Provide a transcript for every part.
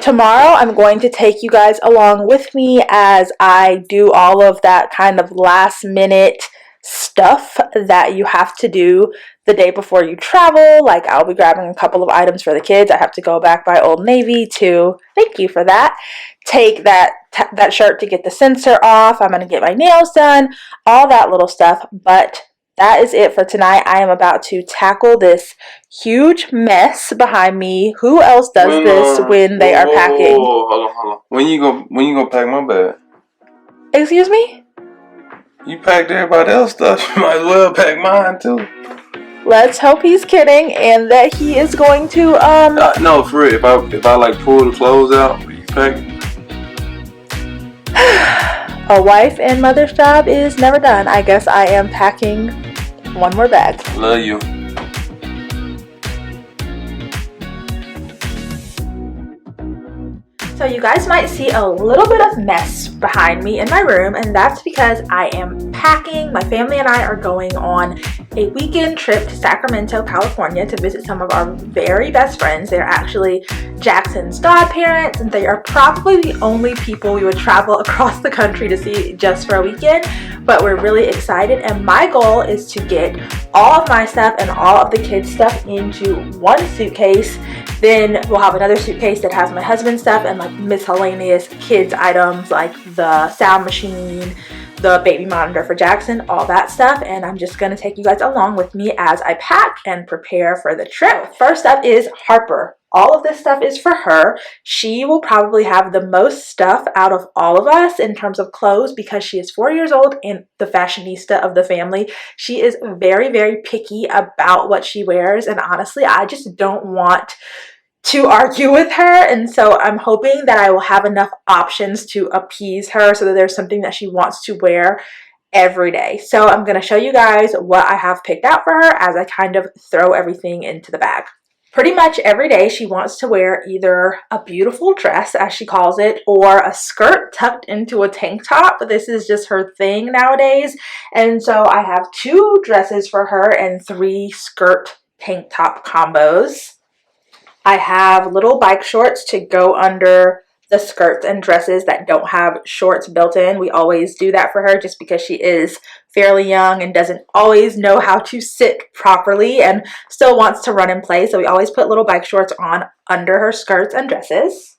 tomorrow I'm going to take you guys along with me as I do all of that kind of last minute stuff that you have to do the day before you travel. Like, I'll be grabbing a couple of items for the kids. I have to go back by Old Navy to, thank you for that, take that shirt to get the sensor off. I'm going to get my nails done, all that little stuff. But that is it for tonight. I am about to tackle this huge mess behind me. Who else does this when they are packing? Hold on. When you gonna pack my bag? Excuse me? You packed everybody else's stuff. You might as well pack mine too. Let's hope he's kidding and that he is going to no, for real. If I like pull the clothes out, will you pack? A wife and mother's job is never done. I guess I am packing one more bag. Love you. So you guys might see a little bit of mess behind me in my room, and that's because I am packing. My family and I are going on a weekend trip to Sacramento, California to visit some of our very best friends. They're actually Jackson's godparents, and they are probably the only people we would travel across the country to see just for a weekend, but we're really excited, and my goal is to get all of my stuff and all of the kids' stuff into one suitcase. Then we'll have another suitcase that has my husband's stuff and like miscellaneous kids items like the sound machine, the baby monitor for Jackson, all that stuff. And I'm just gonna take you guys along with me as I pack and prepare for the trip. First up is Harper. All of this stuff is for her. She will probably have the most stuff out of all of us in terms of clothes because she is 4 years old and the fashionista of the family. She is very, very picky about what she wears, and honestly, I just don't want to argue with her, and so I'm hoping that I will have enough options to appease her so that there's something that she wants to wear every day. So I'm going to show you guys what I have picked out for her as I kind of throw everything into the bag. Pretty much every day she wants to wear either a beautiful dress, as she calls it, or a skirt tucked into a tank top. This is just her thing nowadays. And so I have 2 dresses for her and 3 skirt tank top combos. I have little bike shorts to go under the skirts and dresses that don't have shorts built in. We always do that for her just because she is fairly young and doesn't always know how to sit properly and still wants to run and play. So we always put little bike shorts on under her skirts and dresses.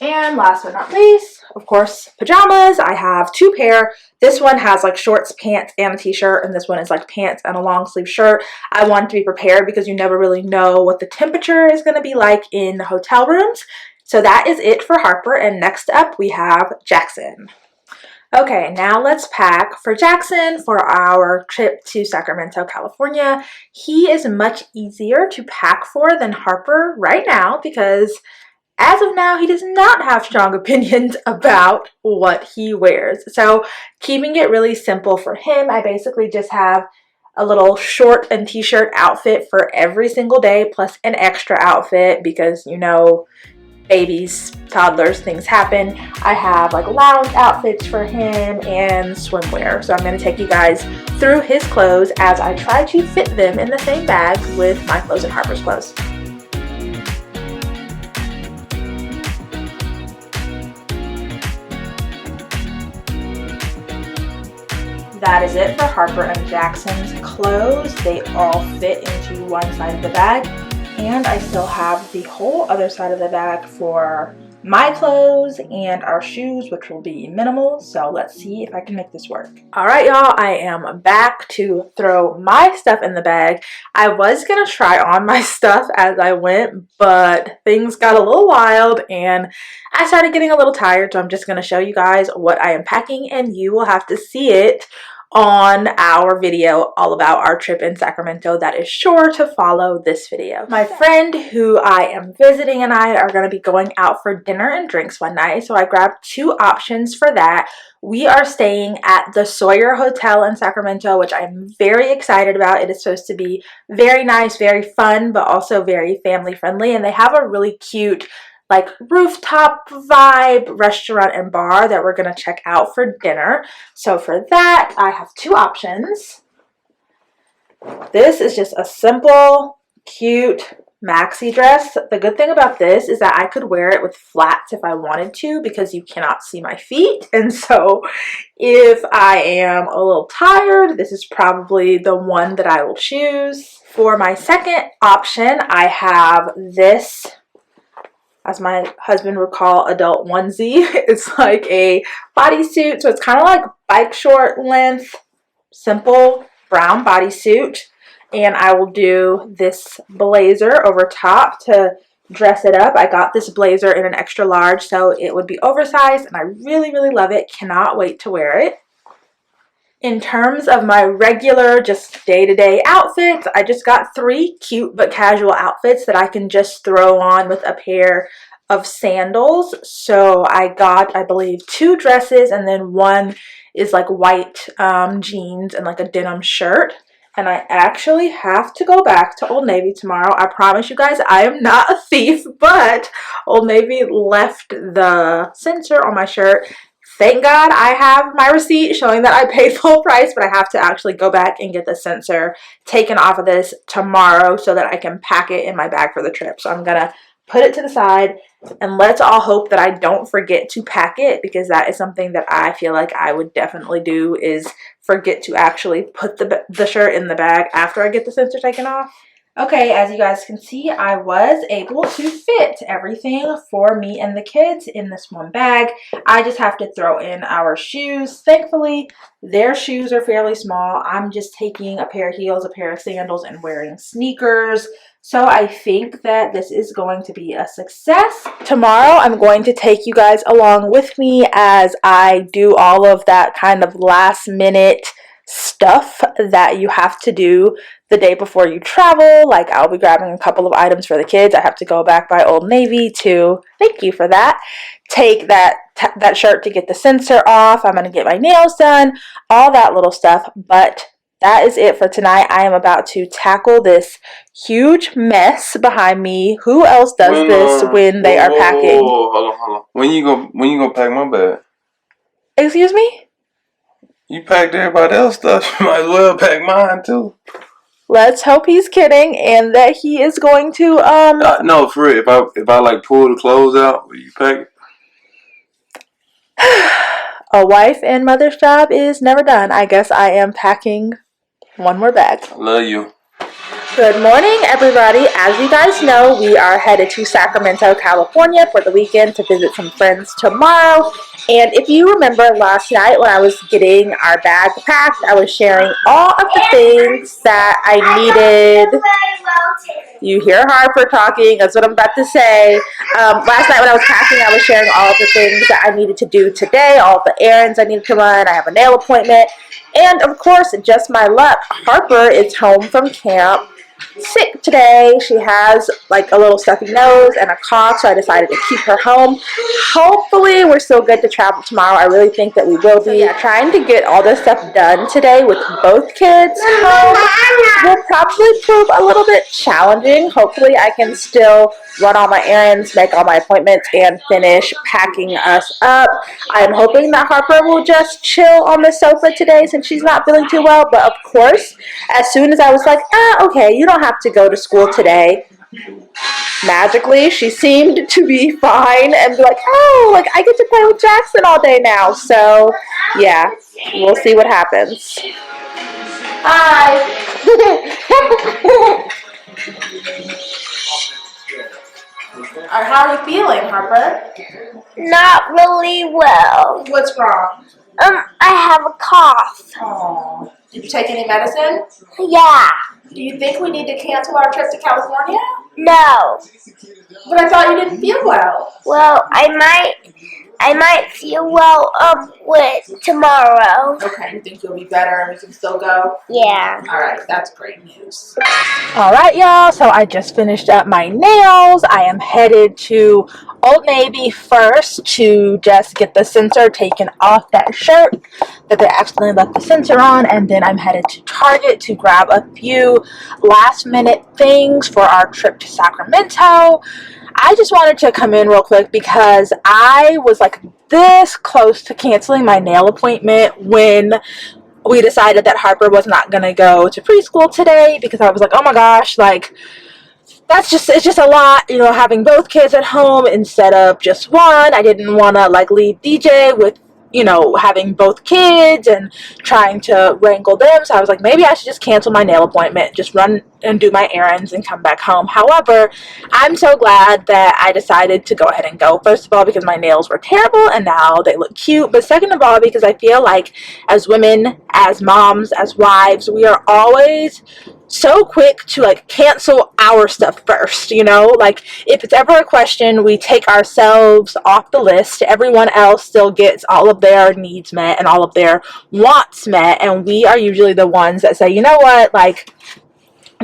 And last but not least, of course, pajamas. I have 2 pair. This one has like shorts, pants, and a t-shirt, and this one is like pants and a long sleeve shirt. I wanted to be prepared because you never really know what the temperature is going to be like in the hotel rooms. So that is it for Harper, and next up we have Jackson. Okay, now let's pack for Jackson for our trip to Sacramento, California. He is much easier to pack for than Harper right now because as of now, he does not have strong opinions about what he wears. So keeping it really simple for him, I basically just have a little short and t-shirt outfit for every single day, plus an extra outfit because, you know, babies, toddlers, things happen. I have like lounge outfits for him and swimwear. So I'm going to take you guys through his clothes as I try to fit them in the same bag with my clothes and Harper's clothes. That is it for Harper and Jackson's clothes. They all fit into one side of the bag. And I still have the whole other side of the bag for my clothes and our shoes, which will be minimal. So let's see if I can make this work. All right, y'all, I am back to throw my stuff in the bag. I was gonna try on my stuff as I went, but things got a little wild and I started getting a little tired. So I'm just gonna show you guys what I am packing, and you will have to see it on our video all about our trip in Sacramento that is sure to follow this video. My friend who I am visiting and I are going to be going out for dinner and drinks one night, so I grabbed 2 options for that. We are staying at the Sawyer Hotel in Sacramento, which I'm very excited about. It is supposed to be very nice, very fun, but also very family friendly, and they have a really cute like rooftop vibe restaurant and bar that we're gonna check out for dinner. So for that, I have 2 options. This is just a simple, cute maxi dress. The good thing about this is that I could wear it with flats if I wanted to, because you cannot see my feet. And so if I am a little tired, this is probably the one that I will choose. For my second option, I have this, as my husband would call, adult onesie. It's like a bodysuit, so it's kind of like bike short length, simple brown bodysuit. And I will do this blazer over top to dress it up. I got this blazer in an extra large, so it would be oversized, and I really, really love it. Cannot wait to wear it. In terms of my regular, just day-to-day outfits, I just got 3 cute but casual outfits that I can just throw on with a pair of sandals. So I got, I believe, 2 dresses, and then one is like white jeans and like a denim shirt. And I actually have to go back to Old Navy tomorrow. I promise you guys, I am not a thief, but Old Navy left the sensor on my shirt. Thank God I have my receipt showing that I paid full price, but I have to actually go back and get the sensor taken off of this tomorrow so that I can pack it in my bag for the trip. So I'm going to put it to the side, and let's all hope that I don't forget to pack it, because that is something that I feel like I would definitely do, is forget to actually put the shirt in the bag after I get the sensor taken off. Okay, as you guys can see, I was able to fit everything for me and the kids in this one bag. I just have to throw in our shoes. Thankfully, their shoes are fairly small. I'm just taking a pair of heels, a pair of sandals, and wearing sneakers. So I think that this is going to be a success. Tomorrow, I'm going to take you guys along with me as I do all of that kind of last minute stuff that you have to do the day before you travel. Like, I'll be grabbing a couple of items for the kids. I have to go back by Old Navy to, thank you for that, take that shirt to get the sensor off. I'm going to get my nails done, all that little stuff. But that is it for tonight. I am about to tackle this huge mess behind me. Who else does this when they are packing? Hold on. When you gonna pack my bag? Excuse me? You packed everybody else's stuff. You might as well pack mine too. Let's hope he's kidding and that he is going to no, for real. If I like pull the clothes out, will you pack it? A wife and mother's job is never done. I guess I am packing one more bag. I love you. Good morning, everybody. As you guys know, we are headed to Sacramento, California for the weekend to visit some friends tomorrow. And if you remember last night when I was getting our bag packed, I was sharing all of the things that I needed. You hear Harper talking. That's what I'm about to say. Last night when I was packing, I was sharing all of the things that I needed to do today, all of the errands I needed to run. I have a nail appointment. And, of course, just my luck, Harper is home from camp sick today. She has like a little stuffy nose and a cough, so I decided to keep her home. Hopefully we're still good to travel tomorrow. I really think that we will be. So yeah, trying to get all this stuff done today with both kids home will probably prove a little bit challenging. Hopefully I can still run all my errands, make all my appointments, and finish packing us up. I'm hoping that Harper will just chill on the sofa today since she's not feeling too well. But of course, as soon as I was like, okay, you don't have to go to school today, magically she seemed to be fine and be like, oh, like I get to play with Jackson all day now. So yeah, we'll see what happens. Hi. How are you feeling, Harper? Not really well. What's wrong? I have a cough. Oh. Did you take any medicine? Yeah. Do you think we need to cancel our trip to California? No. But I thought you didn't feel well. Well, I might feel well with tomorrow. Okay, you think you'll be better and we can still go? Yeah. Alright, that's great news. Alright, y'all, so I just finished up my nails. I am headed to Old Navy first to just get the sensor taken off that shirt that they accidentally left the sensor on, and then I'm headed to Target to grab a few last minute things for our trip to Sacramento. I just wanted to come in real quick because I was like this close to canceling my nail appointment when we decided that Harper was not going to go to preschool today, because I was like, oh my gosh, like it's just a lot, you know, having both kids at home instead of just one. I didn't want to like leave DJ with, you know, having both kids and trying to wrangle them. So I was like, maybe I should just cancel my nail appointment, just run and do my errands and come back home. However, I'm so glad that I decided to go ahead and go. First of all, because my nails were terrible and now they look cute. But second of all, because I feel like as women, as moms, as wives, we are always so quick to like cancel our stuff first, you know, like if it's ever a question, we take ourselves off the list. Everyone else still gets all of their needs met and all of their wants met, and we are usually the ones that say, you know what, like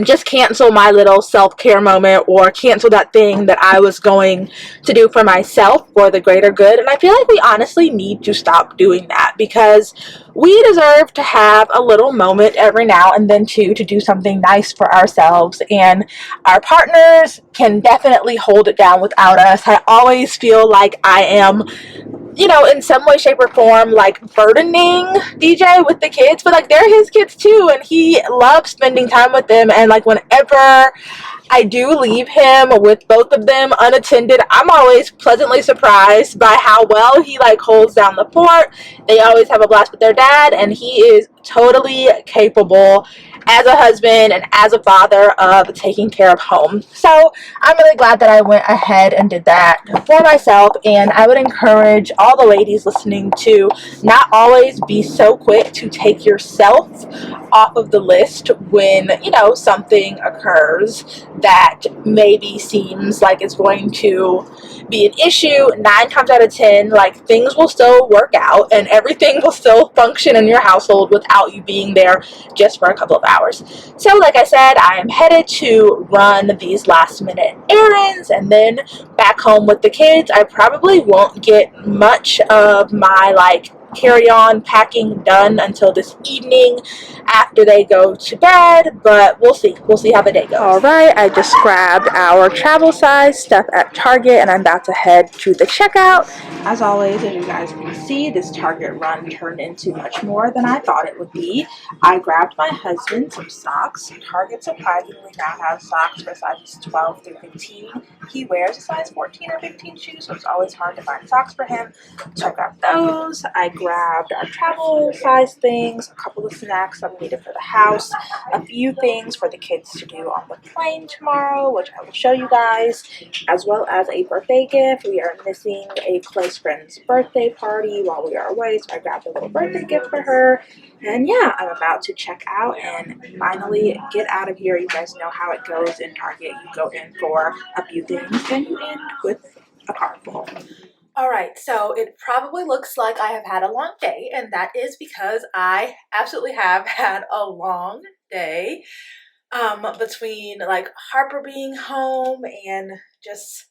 just cancel my little self-care moment or cancel that thing that I was going to do for myself for the greater good. And I feel like we honestly need to stop doing that, because we deserve to have a little moment every now and then too, to do something nice for ourselves, and our partners can definitely hold it down without us. I always feel like I am, you know, in some way, shape, or form, like burdening DJ with the kids, but like they're his kids too, and he loves spending time with them. And like whenever I do leave him with both of them unattended, I'm always pleasantly surprised by how well he like holds down the fort. They always have a blast with their dad, and he is totally capable as a husband and as a father of taking care of home. So I'm really glad that I went ahead and did that for myself, and I would encourage all the ladies listening to not always be so quick to take yourself off of the list when, you know, something occurs that maybe seems like it's going to be an issue. 9 times out of 10, like things will still work out and everything will still function in your household without you being there just for a couple of hours. So like I said, I am headed to run these last minute errands and then back home with the kids. I probably won't get much of my like carry-on packing done until this evening after they go to bed, but we'll see how the day goes. All right, I just grabbed our travel size stuff at Target and I'm about to head to the checkout. As always, as you guys can see, this Target run turned into much more than I thought it would be. I grabbed my husband some socks. Target surprisingly now has socks for sizes 12 through 15. He wears a size 14 or 15 shoe, so it's always hard to find socks for him. So I grabbed those. I grabbed our travel size things, a couple of snacks that we needed for the house, a few things for the kids to do on the plane tomorrow, which I will show you guys, as well as a birthday gift. We are missing a close friend's birthday party while we are away, so I grabbed a little birthday gift for her. And yeah, I'm about to check out and finally get out of here. You guys know how it goes in Target. You go in for a few things and you end with a cart full. All right, so it probably looks like I have had a long day, and that is because I absolutely have had a long day between like Harper being home and just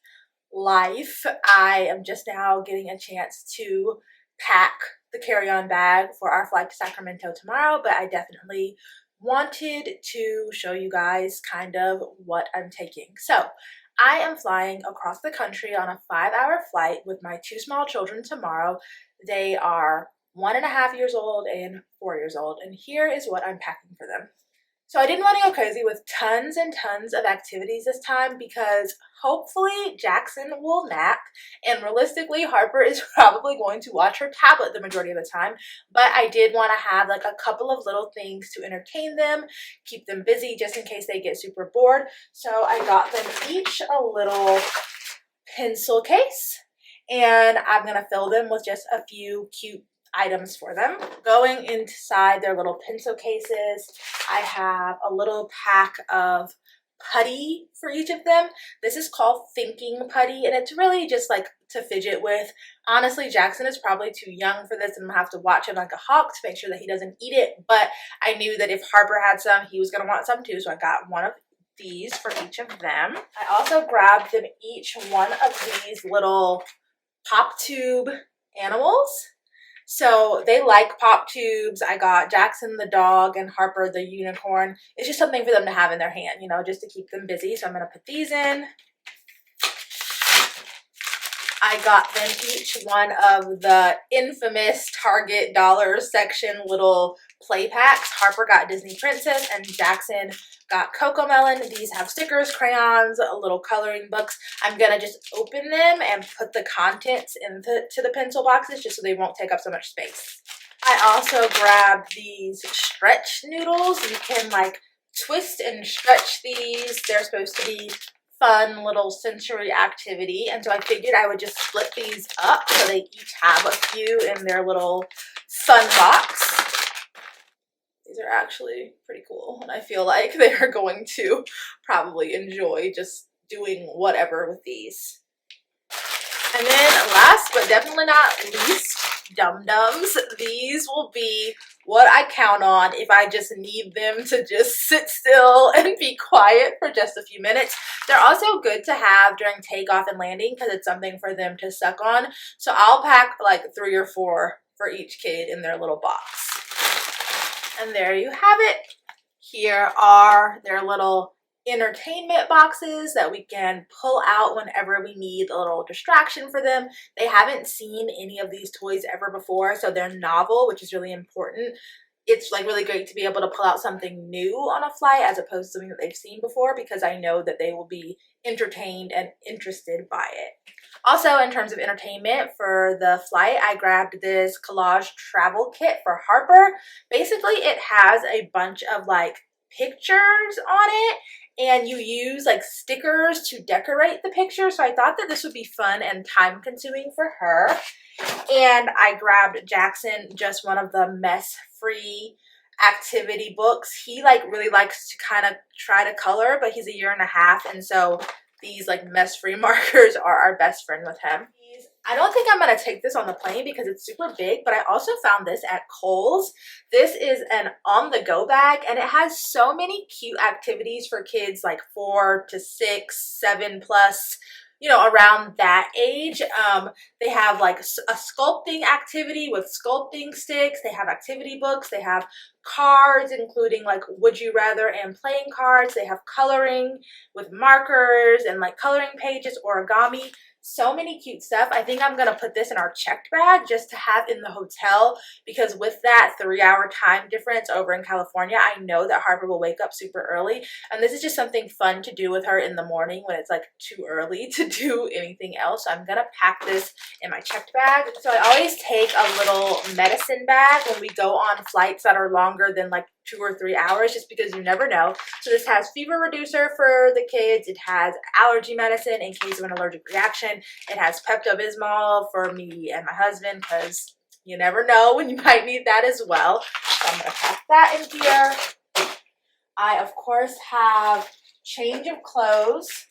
life. I am just now getting a chance to pack the carry-on bag for our flight to Sacramento tomorrow, but I definitely wanted to show you guys kind of what I'm taking. So I am flying across the country on a 5-hour flight with my 2 small children tomorrow. They are 1.5 years old and 4 years old, and here is what I'm packing for them. So I didn't want to go crazy with tons and tons of activities this time because hopefully Jackson will nap, and realistically Harper is probably going to watch her tablet the majority of the time, but I did want to have like a couple of little things to entertain them, keep them busy just in case they get super bored. So I got them each a little pencil case, and I'm going to fill them with just a few cute items for them. Going inside their little pencil cases, I have a little pack of putty for each of them. This is called thinking putty, and it's really just like to fidget with. Honestly, Jackson is probably too young for this, and I'm gonna have to watch him like a hawk to make sure that he doesn't eat it, but I knew that if Harper had some, he was gonna want some too, so I got one of these for each of them. I also grabbed them each one of these little pop tube animals. So they like pop tubes. I got Jackson the dog and Harper the unicorn. It's just something for them to have in their hand, you know, just to keep them busy. So I'm going to put these in. I got them each one of the infamous Target dollar section little play packs. Harper got Disney Princess and Jackson Got Cocoa Melon. These have stickers, crayons, little coloring books. I'm gonna just open them and put the contents into the pencil boxes just so they won't take up so much space. I also grabbed these stretch noodles. You can like twist and stretch these. They're supposed to be fun little sensory activity, and so I figured I would just split these up so they each have a few in their little fun box. These are actually pretty cool, and I feel like they are going to probably enjoy just doing whatever with these. And then last but definitely not least, dum-dums. These will be what I count on if I just need them to just sit still and be quiet for just a few minutes. They're also good to have during takeoff and landing because it's something for them to suck on. So I'll pack like 3 or 4 for each kid in their little box. And there you have it. Here are their little entertainment boxes that we can pull out whenever we need a little distraction for them. They haven't seen any of these toys ever before, so they're novel, which is really important. It's like really great to be able to pull out something new on a flight as opposed to something that they've seen before, because I know that they will be entertained and interested by it. Also, in terms of entertainment for the flight, I grabbed this collage travel kit for Harper. Basically, it has a bunch of like pictures on it, and you use like stickers to decorate the picture. So I thought that this would be fun and time consuming for her. And I grabbed Jackson just one of the mess-free activity books. He like really likes to kind of try to color, but he's a 1.5 years, and so these like mess-free markers are our best friend with him. I don't think I'm going to take this on the plane because it's super big, but I also found this at Kohl's. This is an on-the-go bag, and it has so many cute activities for kids like 4 to 6, 7 plus, you know, around that age. They have like a sculpting activity with sculpting sticks. They have activity books. They have cards, including like would you rather and playing cards. They have coloring with markers and like coloring pages, origami. So many cute stuff. I think I'm going to put this in our checked bag just to have in the hotel, because with that 3-hour time difference over in California, I know that Harper will wake up super early, and this is just something fun to do with her in the morning when it's like too early to do anything else. So I'm going to pack this in my checked bag. So I always take a little medicine bag when we go on flights that are longer than like 2 or 3 hours, just because you never know. So this has fever reducer for the kids. It has allergy medicine in case of an allergic reaction. It has Pepto-Bismol for me and my husband, because you never know when you might need that as well. So I'm going to pack that in here. I, of course, have change of clothes.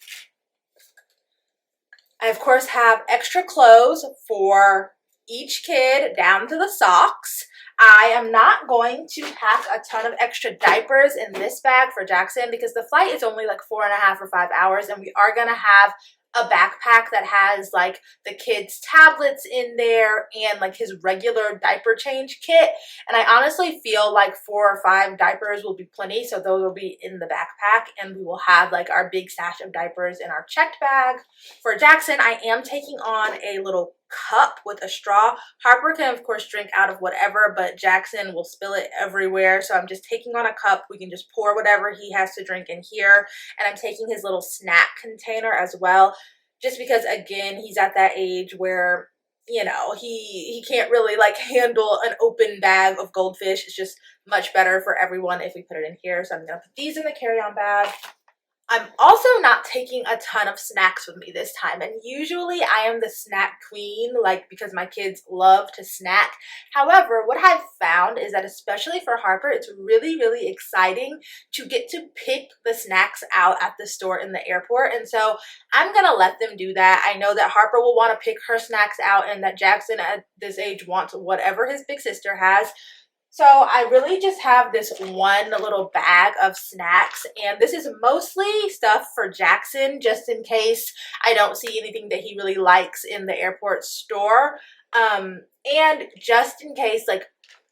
I, of course, have extra clothes for each kid down to the socks. I am not going to pack a ton of extra diapers in this bag for Jackson because the flight is only like 4.5 or 5 hours, and we are going to have a backpack that has like the kids' tablets in there and like his regular diaper change kit. And I honestly feel like 4 or 5 diapers will be plenty, so those will be in the backpack, and we will have like our big stash of diapers in our checked bag. For Jackson, I am taking on a little cup with a straw. Harper can of course drink out of whatever, but Jackson will spill it everywhere, so I'm just taking on a cup. We can just pour whatever he has to drink in here, and I'm taking his little snack container as well, just because again he's at that age where, you know, he can't really like handle an open bag of goldfish. It's just much better for everyone if we put it in here. So I'm gonna put these in the carry-on bag. I'm also not taking a ton of snacks with me this time, and usually I am the snack queen, like, because my kids love to snack. However, what I've found is that especially for Harper, it's really, really exciting to get to pick the snacks out at the store in the airport, and so I'm gonna let them do that. I know that Harper will want to pick her snacks out, and that Jackson at this age wants whatever his big sister has. So I really just have this one little bag of snacks, and this is mostly stuff for Jackson just in case I don't see anything that he really likes in the airport store. And just in case, like,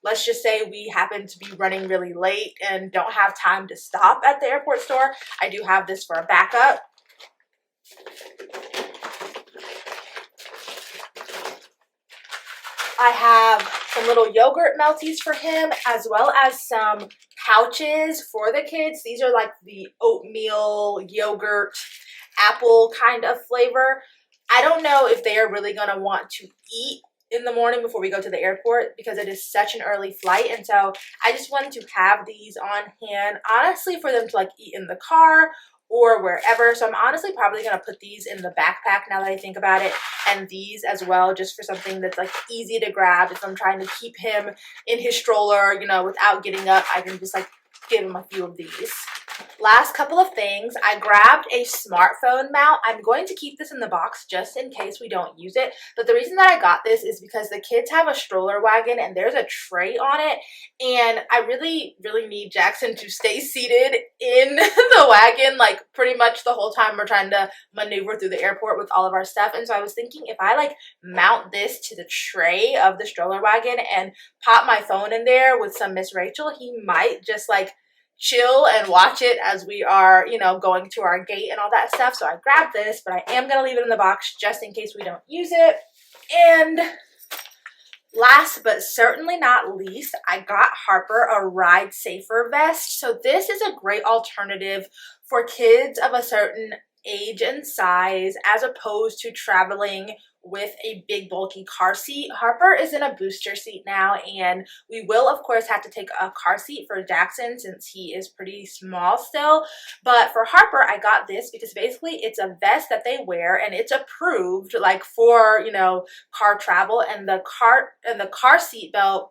let's just say we happen to be running really late and don't have time to stop at the airport store, I do have this for a backup. I have some little yogurt melties for him, as well as some pouches for the kids. These are like the oatmeal, yogurt, apple kind of flavor. I don't know if they are really going to want to eat in the morning before we go to the airport because it is such an early flight, and so I just wanted to have these on hand, honestly, for them to like eat in the car or wherever. So I'm honestly probably going to put these in the backpack now that I think about it, and these as well, just for something that's like easy to grab if I'm trying to keep him in his stroller, you know, without getting up. I can just like give him a few of these. Last couple of things, I grabbed a smartphone mount. I'm going to keep this in the box just in case we don't use it, but the reason that I got this is because the kids have a stroller wagon and there's a tray on it, and I really need Jackson to stay seated in the wagon like pretty much the whole time we're trying to maneuver through the airport with all of our stuff. And so I was thinking if I like mount this to the tray of the stroller wagon and pop my phone in there with some Miss Rachel, he might just like chill and watch it as we are, you know, going to our gate and all that stuff. So I grabbed this, but I am going to leave it in the box just in case we don't use it. And last but certainly not least, I got Harper a Ride Safer vest. So this is a great alternative for kids of a certain age and size as opposed to traveling with a big bulky car seat. Harper is in a booster seat now, and we will of course have to take a car seat for Jackson since he is pretty small still. But for Harper, I got this because basically it's a vest that they wear and it's approved like for, you know, car travel, and the car seat belt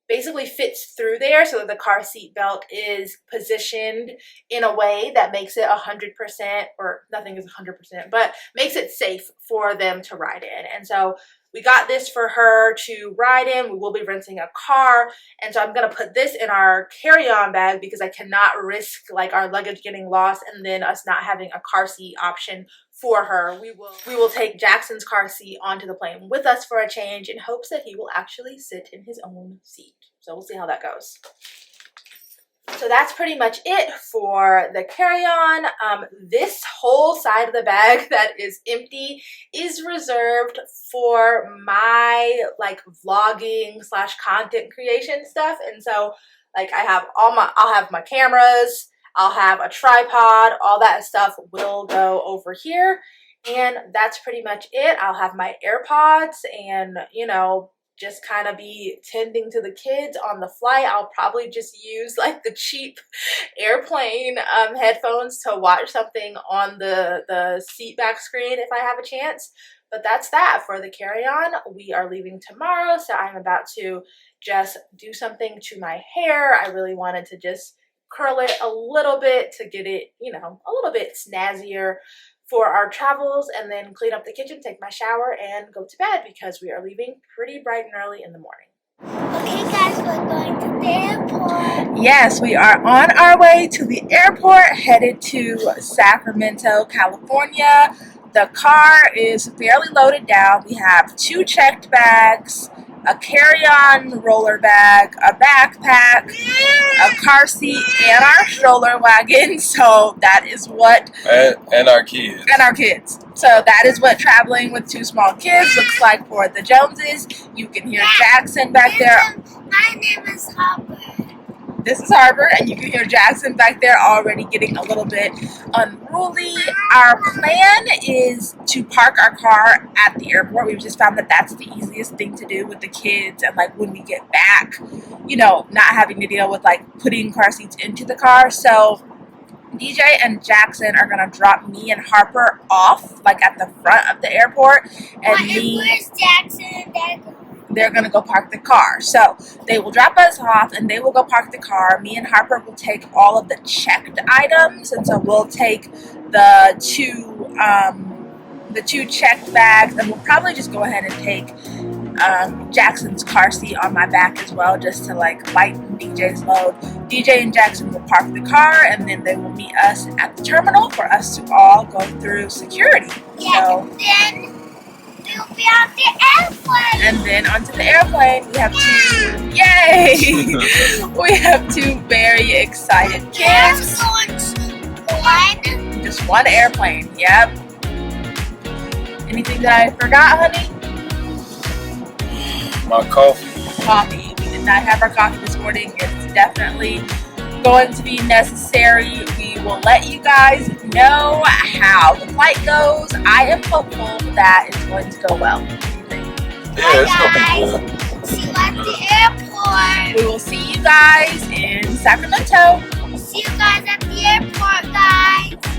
basically fits through there so that the car seat belt is positioned in a way that makes it 100%, or nothing is 100%, but makes it safe for them to ride in. And so we got this for her to ride in. We will be renting a car, and so I'm going to put this in our carry-on bag because I cannot risk like our luggage getting lost and then us not having a car seat option for her. We will take Jackson's car seat onto the plane with us for a change in hopes that he will actually sit in his own seat. So we'll see how that goes. So that's pretty much it for the carry-on. This whole side of the bag that is empty is reserved for my like vlogging / content creation stuff. And so like I'll have my cameras, I'll have a tripod, all that stuff will go over here. And that's pretty much it. I'll have my AirPods and, you know, just kind of be tending to the kids on the flight. I'll probably just use like the cheap airplane headphones to watch something on the seat back screen if I have a chance. But that's that for the carry-on. We are leaving tomorrow, so I'm about to just do something to my hair. I really wanted to just curl it a little bit to get it, you know, a little bit snazzier for our travels, and then clean up the kitchen, take my shower, and go to bed because we are leaving pretty bright and early in the morning. Okay guys, we're going to the airport. Yes, we are on our way to the airport, headed to Sacramento, California. The car is fairly loaded down. We have 2 checked bags, a carry-on roller bag, a backpack, a car seat, and our stroller wagon. So that is what... And our kids. And our kids. So that is what traveling with 2 small kids looks like for the Joneses. You can hear Jackson back there. My name is Harper. This is Harper, and you can hear Jackson back there already getting a little bit unruly. Our plan is to park our car at the airport. We've just found that that's the easiest thing to do with the kids, and like when we get back, you know, not having to deal with like putting car seats into the car. So DJ and Jackson are gonna drop me and Harper off like at the front of the airport, and where's Jackson and Dad going? They're gonna go park the car. So they will drop us off and they will go park the car. Me and Harper will take all of the checked items, and so we'll take the two checked bags, and we'll probably just go ahead and take Jackson's car seat on my back as well, just to like lighten DJ's load. DJ and Jackson will park the car, and then they will meet us at the terminal for us to all go through security. Yeah, So, then we'll be on the airplane. and then onto the airplane. We have 2, yay! We have 2 very excited kids. Just 1 airplane, yep. Anything that I forgot, honey? My coffee. Coffee. We did not have our coffee this morning. It's definitely going to be necessary. We will let you guys know how the flight goes. I am hopeful that it's going to go well. Yeah, it's Hi gonna be guys. See you at the airport. We will see you guys in Sacramento. See you guys at the airport, guys.